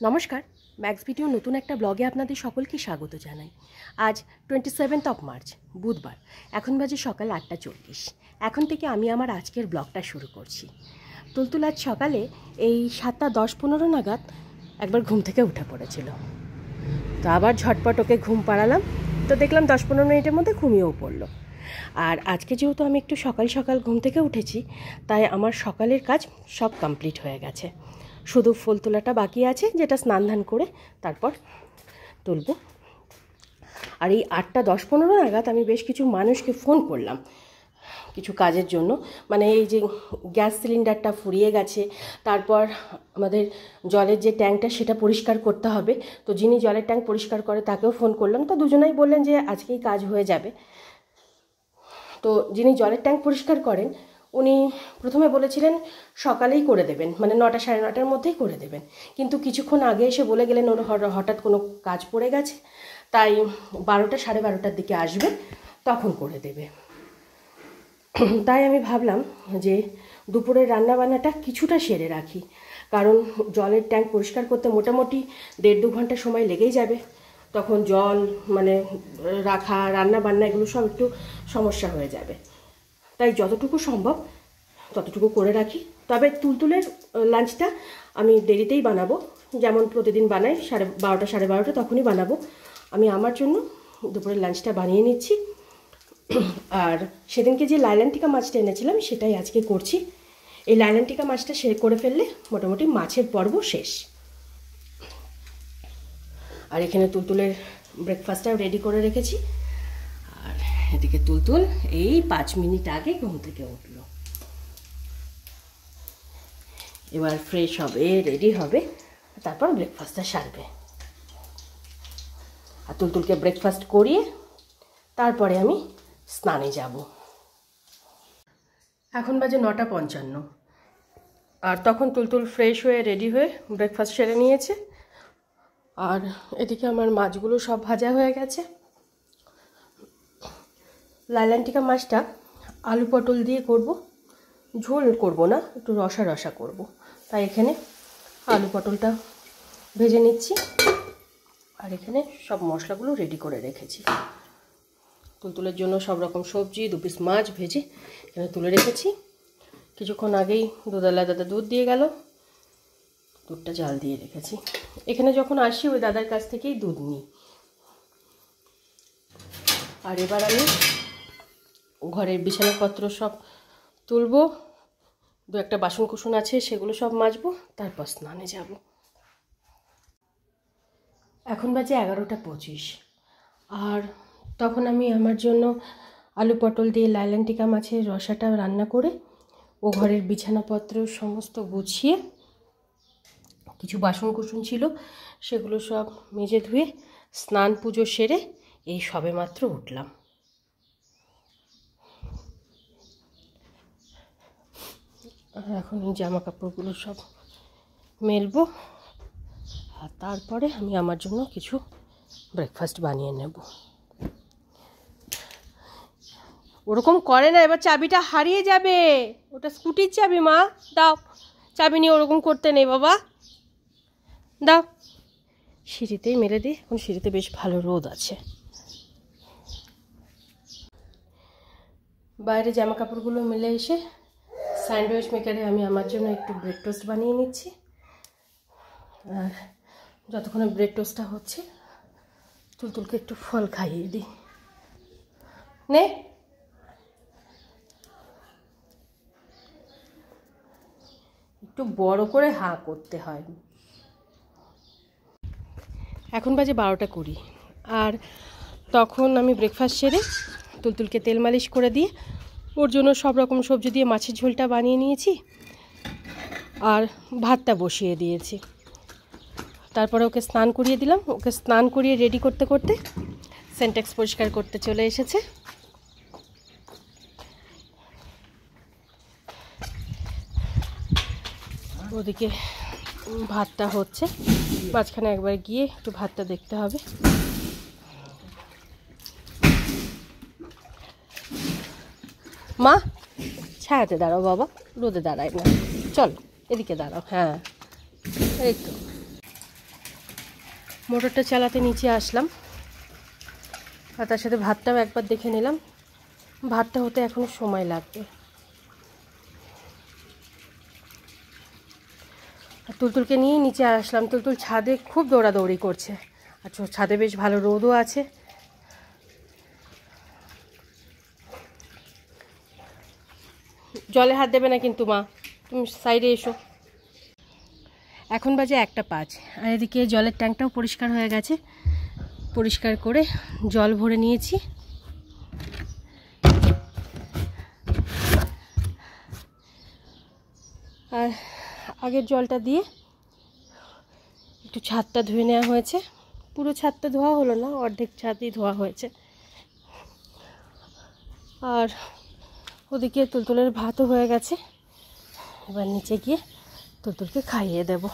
নমস্কার, max video নতুন একটা ব্লগে আপনাদের সকলকে স্বাগত জানাই। আজ 27 মার্চ বুধবার, এখন বাজে সকাল 8:40। এখন থেকে আমি আমার আজকের ব্লগটা শুরু করছি। তুলতুল আজ সকালে এই 7:10-15 নাগাদ একবার ঘুম থেকে উঠে পড়েছিল, তো আবার ঝটপট ওকে ঘুম পাড়ালাম, তো দেখলাম 10-15 মিনিটের মধ্যে ঘুমিয়েও পড়লো। আর আজকে যেহেতু আমি একটু সকাল সকাল ঘুম থেকে উঠেছি, তাই আমার সকালের কাজ সব কমপ্লিট হয়ে গেছে। শুধু ফুল তোলাটা বাকি আছে, যেটা স্নান ধান করে তারপর তুলব। আর এই 8:10-15 নাগাদ আমি বেশ কিছু মানুষকে ফোন করলাম কিছু কাজের জন্য। মানে এই যে গ্যাস সিলিন্ডারটা ফুরিয়ে গেছে, তারপর আমাদের জলের যে ট্যাঙ্কটা সেটা পরিষ্কার করতে হবে, তো যিনি জলের ট্যাঙ্ক পরিষ্কার করে তাকেও ফোন করলাম। তো দুজনেই বললেন যে আজকেই কাজ হয়ে যাবে। তো যিনি জলের ট্যাঙ্ক পরিষ্কার করেন উনি প্রথমে বলেছিলেন সকালেই করে দেবেন, মানে 9টা সাড়ে 9টার মধ্যেই করে দেবেন, কিন্তু কিছুক্ষণ আগে এসে বলে গেলেন ওর হঠাৎ কোনো কাজ পড়ে গেছে, তাই 12টা সাড়ে 12টার দিকে আসবে, তখন করে দেবে। তাই আমি ভাবলাম যে দুপুরের রান্নাবান্নাটা কিছুটা সেরে রাখি, কারণ জলের ট্যাঙ্ক পরিষ্কার করতে মোটামুটি 1.5-2 ঘন্টা সময় লেগেই যাবে। তখন জল মানে রাখা, রান্না বান্না এগুলো সব একটু সমস্যা হয়ে যাবে, তাই যতটুকু সম্ভব ততটুকু করে রাখি। তবে তুলতুলের লাঞ্চটা আমি দেরিতেই বানাবো, যেমন প্রতিদিন বানাই 12টা সাড়ে 12টা তখনই বানাবো। আমি আমার জন্য দুপুরের লাঞ্চটা বানিয়ে নিচ্ছি। আর সেদিনকে যে লাইল্যান্টিকা মাছটা এনেছিলাম সেটাই আজকে করছি। এই লাইল্যান্টিকা মাছটা করে ফেললে মোটামুটি মাছের পর্ব শেষ। আর এখানে তুলতুলের ব্রেকফাস্টটাও রেডি করে রেখেছি। আর এদিকে তুলতুল এই 5 মিনিট আগে ঘুম থেকে উঠলো, এবার ফ্রেশ হবে, রেডি হবে, তারপর ব্রেকফাস্টটা সারবে। আর তুলতুলকে ব্রেকফাস্ট করিয়ে তারপরে আমি স্নানে যাব। এখন বাজে 9:55, আর তখন তুলতুল ফ্রেশ হয়ে রেডি হয়ে ব্রেকফাস্ট সেরে নিয়েছে। আর এদিকে আমার মাছগুলো সব ভাজা হয়ে গেছে। লাইল্যান্টিকা মাছটা আলু পটল দিয়ে করব, ঝোল করব না, একটু রসা রসা করব, তাই এখানে আলু পটলটা ভেজে নিচ্ছি। আর এখানে সব মশলাগুলো রেডি করে রেখেছি। তুলতুলের জন্য সব রকম সবজি, 2 পিস মাছ ভেজে এখানে তুলে রেখেছি। কিছুক্ষণ আগেই দুধওয়ালা দাদা দুধ দিয়ে গেল, দুধটা জাল দিয়ে রেখেছি। এখানে যখন আসি ওই দাদার কাছ থেকেই দুধ নিই। আর এবার আমি ঘরের বিছানাপত্র সব তুলব, 2-1টা বাসন কুসন আছে সেগুলো সব মাজবো, তারপর স্নানে যাব। এখন বাজে 11:25, আর তখন আমি আমার জন্য আলু পটল দিয়ে লাইল্যান্টিকা মাছের রসাটা রান্না করে ও ঘরের বিছানাপত্র সমস্ত গুছিয়ে, কিছু বাসন কুসন ছিল সেগুলো সব মেজে ধুয়ে স্নান পুজো সেরে এই সবে মাত্র উঠলাম। আর এখন এই জামা কাপড়গুলো সব মেলবো, আর তারপরে আমি আমার জন্য কিছু ব্রেকফাস্ট বানিয়ে নেব। ওরকম করে না, এবার চাবিটা হারিয়ে যাবে, ওটা স্কুটির চাবি। মা দাও, চাবি নিয়ে ওরকম করতে নেই বাবা, দাও। সিঁড়িতেই মেলে দিই, এখন সিঁড়িতে বেশ ভালো রোদ আছে। বাইরে জামা কাপড়গুলো মেলে এসে স্যান্ডউইচ মেকারে আমি আমার জন্য একটু ব্রেড টোস্ট বানিয়ে নিচ্ছি। আর যতক্ষণে ব্রেড টোস্টটা হচ্ছে তুলতুলকে একটু ফল খাইয়ে দিই। নে, একটু বড় করে হাঁ করতে হয়। এখন বাজে 12:20, আর তখন আমি ব্রেকফাস্ট সেরে তুলতুলকে তেল মালিশ করে দিয়ে ওর জন্য সব রকম সবজি দিয়ে মাছের ঝোলটা বানিয়ে নিয়েছি, আর ভাতটা বসিয়ে দিয়েছি। তারপরে ওকে স্নান করিয়ে দিলাম। ওকে স্নান করিয়ে রেডি করতে করতে সেন্টেক্স পরিষ্কার করতে চলে এসেছে। ওদিকে ভাতটা হচ্ছে, মাঝখানে একবার গিয়ে একটু ভাতটা দেখতে হবে। মা ছায়াতে দাঁড়াও বাবা, রোদে দাঁড়ায় না, চল এদিকে দাঁড়াও। হ্যাঁ এই তো মোটরটা চালাতে নিচে আসলাম, আর তার সাথে ভাতটাও একবার দেখে নিলাম। ভাতটা হতে এখনও সময় লাগবে। আর তুলতুলকে নিয়েই নিচে আসলাম। তুলতুল ছাদে খুব দৌড়াদৌড়ি করছে, আর ছাদে বেশ ভালো রোদও আছে। জলে হাত দেবে না কিন্তু মা, তুমি সাইডে এসো। এখন বাজে 1:05, আর এদিকে জলের ট্যাঙ্কটাও পরিষ্কার হয়ে গেছে। পরিষ্কার করে জল ভরে নিয়েছি। আর আগের জলটা দিয়ে একটু ছাদটা ধুয়ে নেওয়া হয়েছে। পুরো ছাদটা ধোয়া হলো না, অর্ধেক ছাদই ধোয়া হয়েছে। আর ওদিকে তুলতুলের ভাতও হয়ে গেছে। এবার নিচে গিয়ে তুলতুলকে খাইয়ে দেব।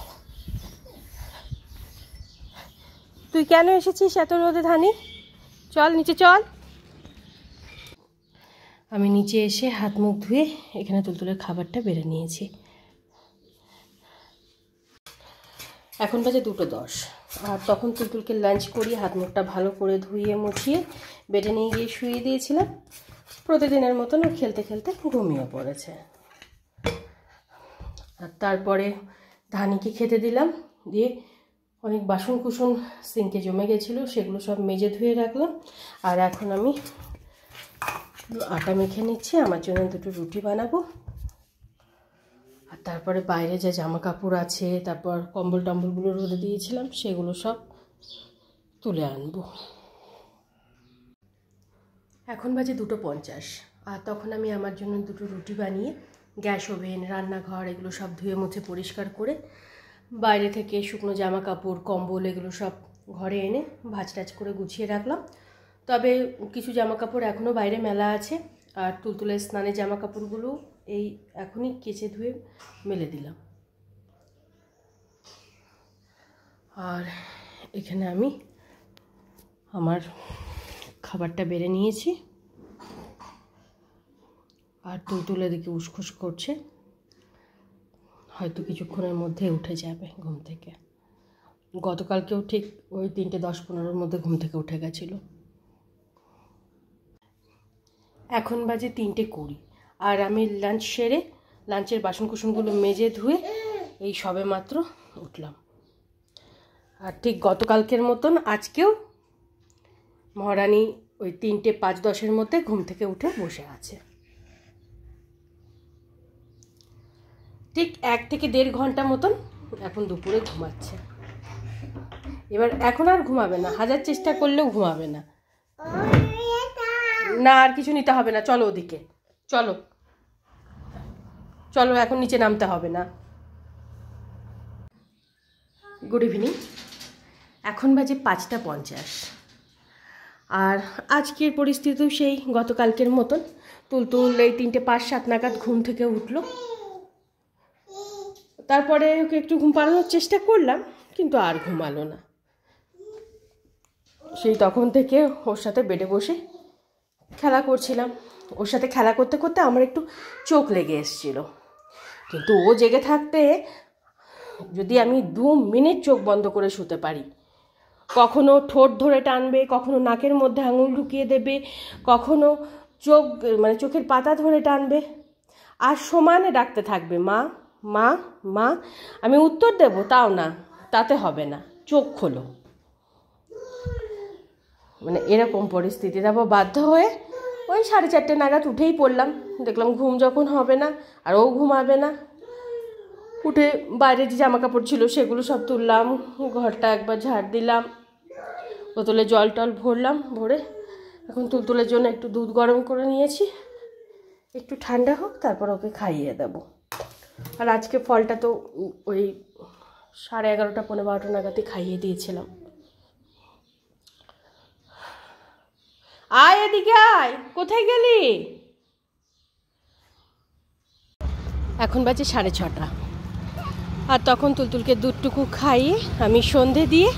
তুই কেন এসেছিস এত রোদে ধানি? চল নিচে চল। আমি নিচে এসে হাত মুখ ধুয়ে এখানে তুলতুলের খাবারটা বেড়ে নিয়েছি। এখন বাজে 2:10, আর তখন তুলতুলকে লাঞ্চ করিয়ে হাত মুখটা ভালো করে ধুইয়ে মুছিয়ে বেডে নিয়ে গিয়ে শুয়ে দিয়েছিলাম। প্রতিদিনের মতন খেলতে খেলতে ঘুমিয়ে পড়েছে। আর তারপরে ধানিকে খেতে দিলাম, দিয়ে অনেক বাসন কুসন সিঙ্কে জমে গেছিলো, সেগুলো সব মেজে ধুয়ে রাখলাম। আর এখন আমি আটা মেখে নিচ্ছি, আমার জন্য 2টো রুটি বানাবো। আর তারপরে বাইরে যে জামা কাপড় আছে, তারপর কম্বল টম্বলগুলো রোদে দিয়েছিলাম, সেগুলো সব তুলে আনবো। এখন বাজে 2:50, আর তখন আমি আমার জন্য 2টো রুটি বানিয়ে গ্যাস ওভেন, রান্নাঘর এগুলো সব ধুয়ে মুছে পরিষ্কার করে বাইরে থেকে শুকনো জামা কাপড়, কম্বল এগুলো সব ঘরে এনে ভাঁজ টাজ করে গুছিয়ে রাখলাম। তবে কিছু জামা কাপড় এখনও বাইরে মেলা আছে, আর তুলতুলের স্নানের জামা কাপড়গুলো এই এখনই কেচে ধুয়ে মেলে দিলাম। আর এখানে আমি আমার খাবারটা বেড়ে নিয়েছি। আর তুলতুল এদিকে উসখুস করছে, হয়তো কিছুক্ষণের মধ্যে উঠে যাবে ঘুম থেকে। গতকালকেও ঠিক ওই 3:10-15 মধ্যে ঘুম থেকে উঠে গেছিলো। এখন বাজে 3:20, আর আমি লাঞ্চ সেরে লাঞ্চের বাসন কুসনগুলো মেজে ধুয়ে এই সবে মাত্র উঠলাম। আর ঠিক গতকালকের মতন আজকেও মহারানী ওই 3:05-10 মধ্যে ঘুম থেকে উঠে বসে আছে। ঠিক 1 থেকে 1.5 ঘন্টা মতন এখন দুপুরে ঘুমাচ্ছে। এবার এখন আর ঘুমাবে না, হাজার চেষ্টা করলেও ঘুমাবে না। না আর কিছু নিতে হবে না, চলো ওদিকে চলো চলো, এখন নিচে নামতে হবে না। Good evening. এখন বাজে 5:50, আর আজকের পরিস্থিতিও সেই গতকালকের মতন। তুলতুল এই 3:05-07 নাগাদ ঘুম থেকে উঠলো। তারপরে ওকে একটু ঘুম পাড়ানোর চেষ্টা করলাম, কিন্তু আর ঘুমালো না। সেই তখন থেকে ওর সাথে বেডে বসে খেলা করছিলাম। ওর সাথে খেলা করতে করতে আমার একটু চোখ লেগে এসেছিল, কিন্তু ও জেগে থাকতে যদি আমি 2 মিনিট চোখ বন্ধ করে শুতে পারি, কখনো ঠোঁট ধরে টানবে, কখনো নাকের মধ্যে আঙুল ঢুকিয়ে দেবে, কখনো চোখের পাতা ধরে টানবে, আর সমানে ডাকতে থাকবে মা মা মা। আমি উত্তর দেব, তাও না, তাতে হবে না, চোখ খোলো। এরকম পরিস্থিতি। তারপর বাধ্য হয়ে ওই 4:30 নাগাদ উঠেই পড়লাম। দেখলাম ঘুম যখন হবে না আর ও ঘুমাবে না, উঠে বাইরে যে জামা কাপড় ছিল সেগুলো সব তুললাম, ঘরটা একবার ঝাড় দিলাম, বোতলে জল টল ভরলাম। ভরে এখন তুলতুলের জন্য একটু দুধ গরম করে নিয়েছি, একটু ঠান্ডা হোক তারপর ওকে খাইয়ে দেবো। আর আজকে ফলটা তো ওই 11:30-12 নাগাদই খাইয়ে দিয়েছিলাম। আয় এদিকে আয়, কোথায় গেলি? এখন বাজে 6:30, আর তখন তুলতুলকে দুধটুকু খাইয়ে আমি সন্ধে দিয়ে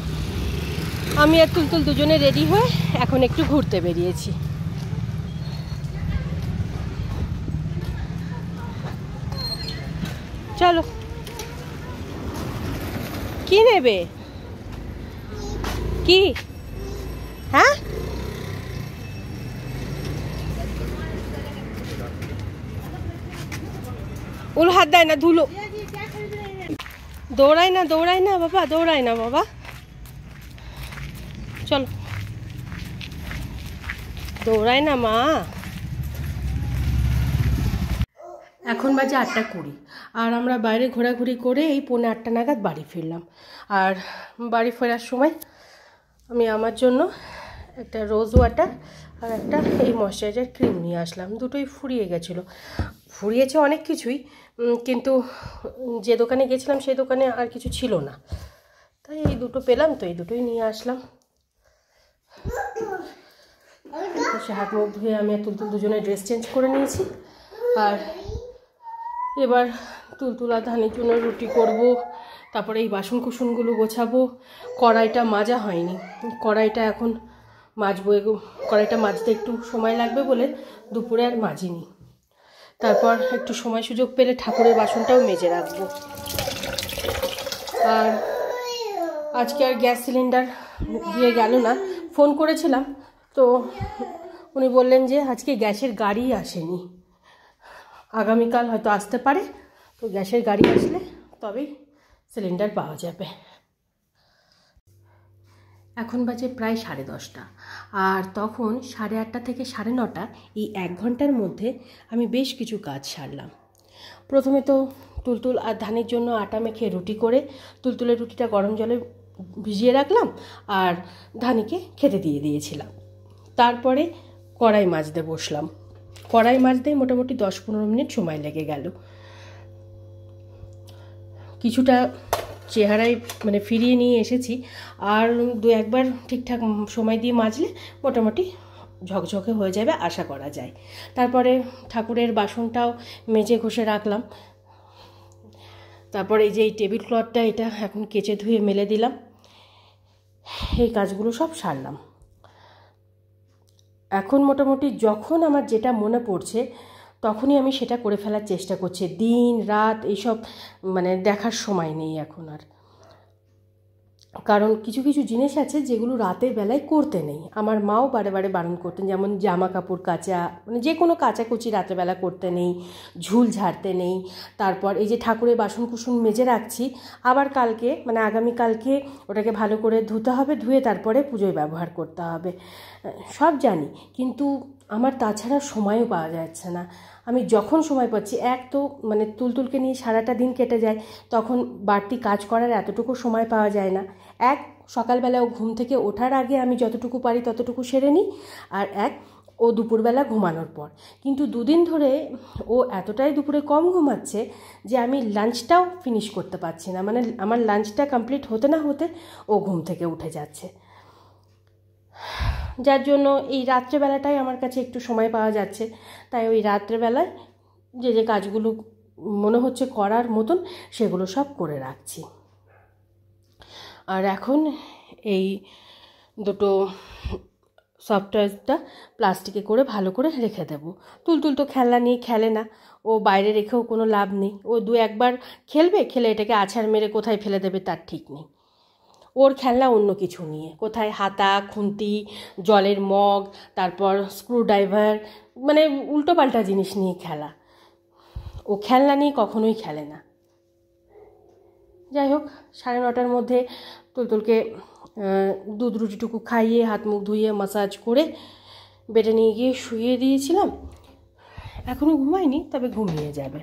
আমি আর তুলতুল দুজনে রেডি হয়ে এখন একটু ঘুরতে বেরিয়েছি। চলো, কি নেবে? কি? হ্যাঁ, ওর হাত দেয় না, ধুলো। দৌড়াই না বাবা, দৌড়াই না বাবা, চলো, দৌড়াই না মা। এখন বাজে 8:20, আর আমরা বাইরে ঘোরাঘুরি করে এই 7:45 নাগাদ বাড়ি ফিরলাম। আর বাড়ি ফেরার সময় আমি আমার জন্য একটা রোজ ওয়াটার আর একটা এই ময়শ্চারাইজার ক্রিম নিয়ে আসলাম। দুটোই ফুরিয়ে গেছিলো, ফুরিয়েছে অনেক কিছুই, কিন্তু যে দোকানে গেছিলাম সেই দোকানে আর কিছু ছিল না, তাই এই দুটো পেলাম, তো এই দুটোই নিয়ে আসলাম। সে হাত মুখ ধুয়ে আমি আর তুলতুল দুজনে ড্রেস চেঞ্জ করে নিয়েছি। আর এবার তুলতুল আর ধানের জন্য রুটি করব, তারপরে এই বাসন কুসনগুলো গোছাবো। কড়াইটা মাজা হয়নি, কড়াইটা এখন মাজবো। কড়াইটা মাজতে একটু সময় লাগবে বলে দুপুরে আর মাজিনি। তারপর একটু সময় সুযোগ পেলে ঠাকুরের বাসনটাও মেজে রাখবো। আর আজকে আর গ্যাস সিলিন্ডার দিয়ে গেল না, ফোন করেছিলাম তো উনি বললেন যে আজকে গ্যাসের গাড়ি আসেনি, আগামীকাল হয়তো আসতে পারে। তো গ্যাসের গাড়ি আসলে তবেই সিলিন্ডার পাওয়া যাবে। এখন বাজে প্রায় 10:30, আর তখন 8:30 থেকে 9:30 এই 1 ঘন্টার মধ্যে আমি বেশ কিছু কাজ সারলাম। প্রথমে তো তুলতুল আর ধানের জন্য আটা মেখে রুটি করে তুলতুলের রুটিটা গরম জলে ভিজিয়ে রাখলাম, আর ধানিকে খেতে দিয়ে দিয়েছিলাম। তারপরে কড়াই মাজতে বসলাম। কড়াই মাজতে মোটামুটি 10-15 মিনিট সময় লেগে গেল। কিছুটা চেহারায় মানে ফিরিয়ে নিয়ে এসেছি, আর 2-1 বার ঠিকঠাক সময় দিয়ে মাজলে মোটামুটি ঝকঝকে হয়ে যাবে আশা করা যায়। তারপরে ঠাকুরের বাসনটাও মেজে ঘষে রাখলাম। তারপরে এই যে এই টেবিল ক্লথটা, এটা এখন কেচে ধুয়ে মেলে দিলাম। এই কাজগুলো সব সারলাম। এখন মোটামুটি যখন আমার যেটা মনে পড়ছে তখনই আমি সেটা করে ফেলার চেষ্টা করছি। দিন রাত এইসব মানে দেখার সময় নেই এখন আর, কারণ কিছু কিছু জিনিস আছে যেগুলো রাতের বেলায় করতে নেই। আমার মাও বারে বারে বারণ করতেন, যেমন জামা কাপড় কাচা, মানে যে কোনো কাচাকুচি রাতেরবেলা করতে নেই, ঝুল ঝাড়তে নেই। তারপর এই যে ঠাকুরের বাসন কুসন মেজে রাখছি, আবার কালকে মানে আগামীকালকে ওটাকে ভালো করে ধুতে হবে, ধুয়ে তারপরে পুজোয় ব্যবহার করতে হবে। সব জানি, কিন্তু আমার তাছাড়া সময়ও পাওয়া যাচ্ছে না। আমি যখন সময় পাচ্ছি, এক তো মানে তুলতুলকে নিয়ে সারাটা দিন কেটে যায়, তখন বাড়তি কাজ করার এতটুকু সময় পাওয়া যায় না। এক, সকালবেলা ও ঘুম থেকে ওঠার আগে আমি যতটুকু পারি ততটুকু সেরে নিই, আর এক, ও দুপুরবেলা ঘুমানোর পর। কিন্তু 2 দিন ধরে ও এতটাই দুপুরে কম ঘুমাচ্ছে যে আমি লাঞ্চটাও ফিনিশ করতে পারছি না। মানে আমার লাঞ্চটা কমপ্লিট হতে না হতে ও ঘুম থেকে উঠে যাচ্ছে, যার জন্য এই রাত্রেবেলাটাই আমার কাছে একটু সময় পাওয়া যাচ্ছে। তাই ওই রাত্রেবেলায় যে যে কাজগুলো মনে হচ্ছে করার মতন সেগুলো সব করে রাখছি। আর এখন এই দুটো সফট টয়েসটা প্লাস্টিকে করে ভালো করে রেখে দেবো। তুলতুল তো খেলনা নিয়ে খেলে না, ও বাইরে রেখেও কোনো লাভ নেই। ও 2-1 বার খেলবে, খেলে এটাকে আছাড় মেরে কোথায় ফেলে দেবে তার ঠিক নেই। ওর খেলনা অন্য কিছু নিয়ে, কোথায় হাতা, খুন্তি, জলের মগ, তারপর স্ক্রুড্রাইভার, মানে উল্টোপাল্টা জিনিস নিয়ে খেলা। ও খেলনা নিয়ে কখনোই খেলে না। যাই হোক, 9:30টার মধ্যে তুলতুলকে দুধ রুটিটুকু খাইয়ে হাত মুখ ধুইয়ে মাসাজ করে বেডে নিয়ে গিয়ে শুইয়ে দিয়েছিলাম। এখনও ঘুমায়নি, তবে ঘুমিয়ে যাবে।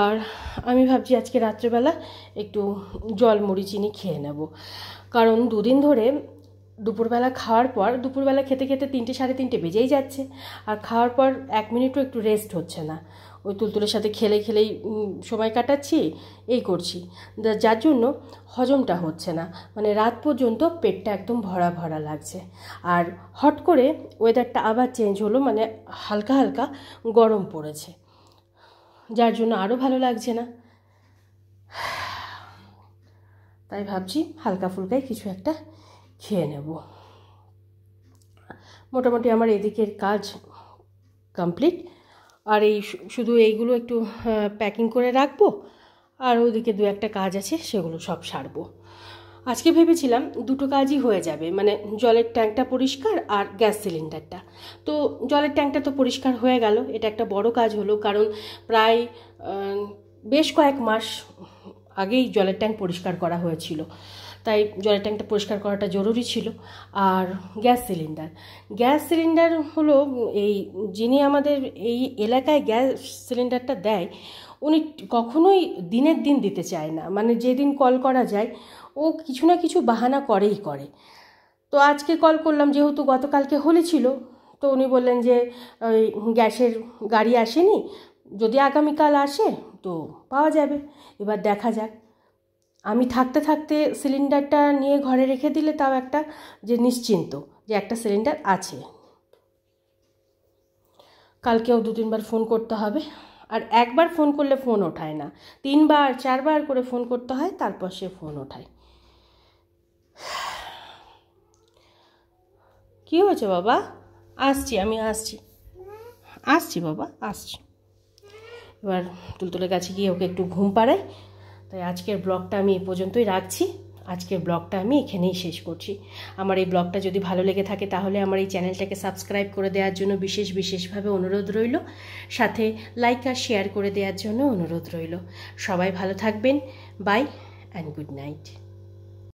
আর আমি ভাবছি আজকে রাত্রেবেলা একটু জল মুড়ি চিনি খেয়ে নেব, কারণ 2 দিন ধরে দুপুরবেলা খাওয়ার পর, দুপুরবেলা খেতে খেতে 3-3:30 বেজেই যাচ্ছে, আর খাওয়ার পর 1 মিনিটও একটু রেস্ট হচ্ছে না। ওই তুলতুলের সাথে খেলেই সময় কাটাচ্ছি, এই করছি, যার জন্য হজমটা হচ্ছে না। মানে রাত পর্যন্ত পেটটা একদম ভরা ভরা লাগছে। আর হট করে ওয়েদারটা আবার চেঞ্জ হলো, মানে হালকা হালকা গরম পড়েছে, যার জন্য আরও ভালো লাগছে না। তাই ভাবছি হালকা ফুলকায় কিছু একটা খেয়ে নেব। মোটামুটি আমার এদিকের কাজ কমপ্লিট। আর এই শুধু এইগুলো একটু প্যাকিং করে রাখবো, আর ওদিকে দু একটা কাজ আছে, সেগুলো সব সারবো। আজকে ভেবেছিলাম দুটো কাজই হয়ে যাবে, মানে জলের ট্যাঙ্কটা পরিষ্কার আর গ্যাস সিলিন্ডারটা। তো জলের ট্যাঙ্কটা তো পরিষ্কার হয়ে গেল, এটা একটা বড় কাজ হলো, কারণ প্রায় বেশ কয়েক মাস আগেই জলের ট্যাঙ্ক পরিষ্কার করা হয়েছিল, তাই জলের ট্যাঙ্কটা পরিষ্কার করাটা জরুরি ছিল। আর গ্যাস সিলিন্ডার হলো এই যিনি আমাদের এই এলাকায় গ্যাস সিলিন্ডারটা দেয়, উনি কখনোই দিনের দিন দিতে চায় না, মানে যেদিন কল করা যায় ও কিছু না কিছু বাহানা করেই করে। তো আজকে কল করলাম, যেহেতু গতকালকে হোলি ছিল, তো উনি বললেন যে ওই গ্যাসের গাড়ি আসেনি, যদি আগামীকাল আসে তো পাওয়া যাবে। এবার দেখা যাক, আমি থাকতে থাকতে সিলিন্ডারটা নিয়ে ঘরে রেখে দিলে তাও একটা যে নিশ্চিন্ত যে একটা সিলিন্ডার আছে। কালকেও 2-3 বার ফোন করতে হবে, আর একবার ফোন করলে ফোন ওঠায় না, 3-4 করে ফোন করতে হয়, তারপর সে ফোন ওঠায়। কি হয়েছে বাবা? আমি আসছি বাবা, আসছি। এবার তুলতুলের কাছে গিয়ে ওকে একটু ঘুম পাড়াই। তাই আজকের ব্লগটা আমি এ পর্যন্তই রাখছি। আজকের ব্লগটা আমি এখানেই শেষ করছি। আমার এই ব্লগটা যদি ভালো লেগে থাকে তাহলে আমার এই চ্যানেলটাকে সাবস্ক্রাইব করে দেওয়ার জন্য বিশেষভাবে অনুরোধ রইল, সাথে লাইক আর শেয়ার করে দেওয়ার জন্য অনুরোধ রইল। সবাই ভালো থাকবেন। Bye and good night.